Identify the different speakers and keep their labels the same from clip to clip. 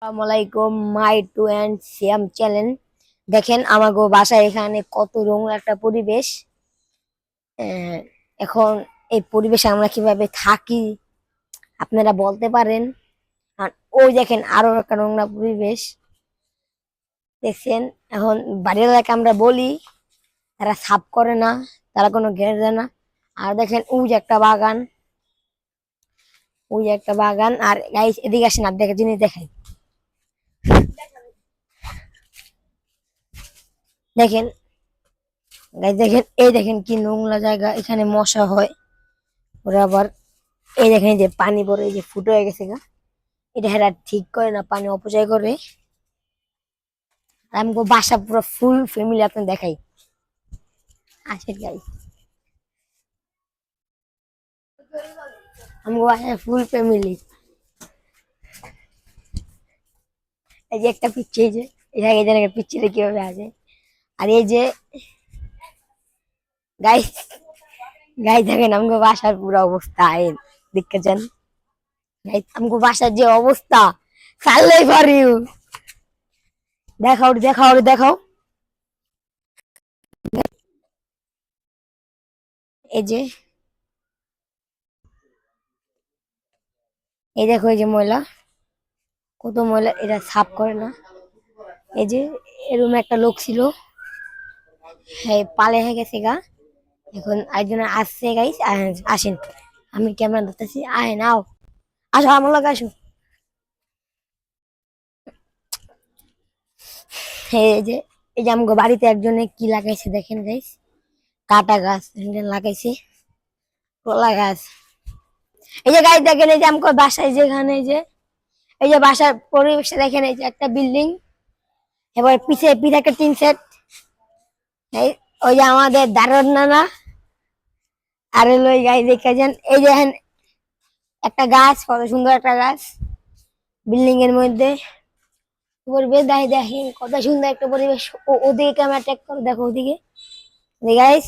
Speaker 1: আসসালামাইকুম মাই two and Siam channel. দেখেন আমাগো বাসায় এখানে কত রঙিন একটা পরিবেশ। আহ, এখন এই পরিবেশে আমরা কিভাবে থাকি আপনারা বলতে পারেন। আর ওই দেখেন আরো একটা নোংরা পরিবেশ দেখছেন। এখন বাড়ির এলাকা আমরা বলি, তারা সাফ করে না, তারা কোনো ঘের দেয় না। আর দেখেন ওই যে একটা বাগান, ওই যে একটা বাগান। আর গাইস এদিকে আসেন, আপনাকে জিনিস দেখাই। দেখেন গাইস, দেখেন এই দেখেন কি নোংরা জায়গা, এখানে মশা হয়। ওরা আবার এই দেখেন এই যে পানি পরে এই যে ফুটো হয়ে গেছে গা, এটা হেরা ঠিক করে না, পানি অপচয় করে। আর আমাকে বাসা পুরো ফুল ফ্যামিলি আপনি দেখাই, আসেন গাইস। আমাকে বাসায় ফুল ফ্যামিলি। এই যে একটা পিচ্ছি, এই যে এই জায়গায় পিচ্ছিটা কিভাবে আছে। আর এই যে গাইস, গাইস দেখেন আমাকে বাসার পুরো অবস্থা আইন দেখেছেন। গাইস আমাকে বাসার যে অবস্থা, ছাড়লেই পারি। দেখাও দেখাও দেখাও, এই যে এই দেখো, এই যে ময়লা, কত ময়লা, এটা সাফ করে না। এই যে এরকম একটা লোক ছিল, হ্যাঁ পালে হয়ে গেছে গা। এখন একজন আসছে গাইস, আসেন আমি ক্যামেরা ধরতেছি, আয় নাও, আসো আমার লোক আসো। এই যে এই যে আমাকে বাড়িতে একজনে কি লাগাইছে দেখেন গাইস, কাটা গাছ লাগাইছে, কলা গাছ। এই যে গাইস দেখেন, এই যে আমাকে বাসায় যেখানে এই যে বাসার পরিবেশটা দেখেন, এই যে একটা বিল্ডিং, এবার পিছে পিছে একটা টিন সেট। এই ওই যে আমাদের দারুন নানা। আর হলো এই গাছ দেখে যান, এই যে দেখেন একটা গাছ, কত সুন্দর একটা গাছ বিল্ডিং এর মধ্যে। পরিবেশ দেখেন কত সুন্দর একটা পরিবেশ। ওদিকে ক্যামেরা ট্যাক করে দেখো, ওদিকে গাইস।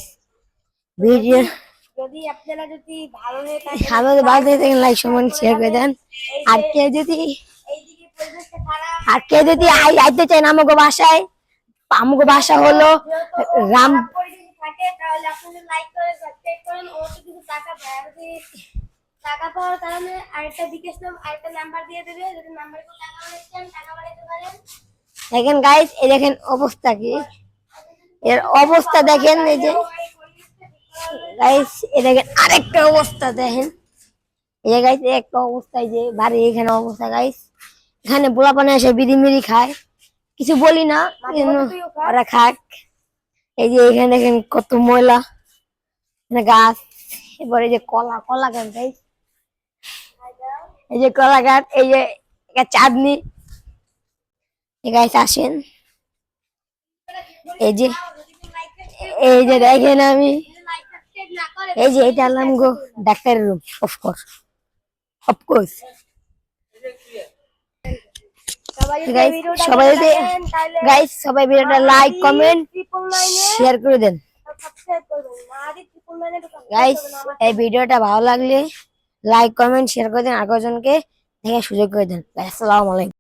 Speaker 1: ভিডিও
Speaker 2: যদি আপনারা যদি ভালো হয়ে থাকে
Speaker 1: আমাদের বাড়িতে দেখেন, লাইক সমান শেয়ার করে দেন। আর কেউ যদি
Speaker 2: এইদিকে পরিবেশটা খারাপ,
Speaker 1: আইতে চান আমাকে বাসায়, আমাকে বাসা হলো রাম।
Speaker 2: খারাপ পরিবেশ থাকে তাহলে আপনারা লাইক করে সাবস্ক্রাইব করেন। ও তো কিছু টাকা পায়, আর যদি টাকা পাওয়ার কারণে আরেকটা বিকাশ নাম আরেকটা নাম্বার দিয়ে দেবে, যদি নাম্বারে টাকা পাঠাচ্ছেন টাকা পাঠাতে পারেন।
Speaker 1: দেখেন গাইস, এই দেখেন অবস্থা কি, এর অবস্থা দেখেন। এই যে গাইস এই দেখেন আরেকটা অবস্থা দেখেন, এই যে গাইস একটা অবস্থা, এই যে বাড়ি এখানে অবস্থা গাইস। এখানে পোলাপানে এসে বিড়ি মিড়ি খায়, কিছু বলি না, ওরা খাক। এই যে এখানে দেখেন কত ময়লা, এখানে গাছ। এবারে যে কলা কলা গাছ গাইস, এই যে কলা গাছ, এই যে চাঁদনি। গাইস আসেন, এই যে এই যে দেখেন আমি, এই যে এটা আনলাম গো ডাক্তারের রুম, অফকোর্স অফকোর্স। সবাই যদি গাইস সবাই ভিডিওটা লাইক কমেন্ট শেয়ার করে দেন গাইস। এই ভিডিওটা ভালো লাগলে লাইক কমেন্ট শেয়ার করে দেন, আর কজনকে দেখার সুযোগ করে দেন। আসসালামু আলাইকুম।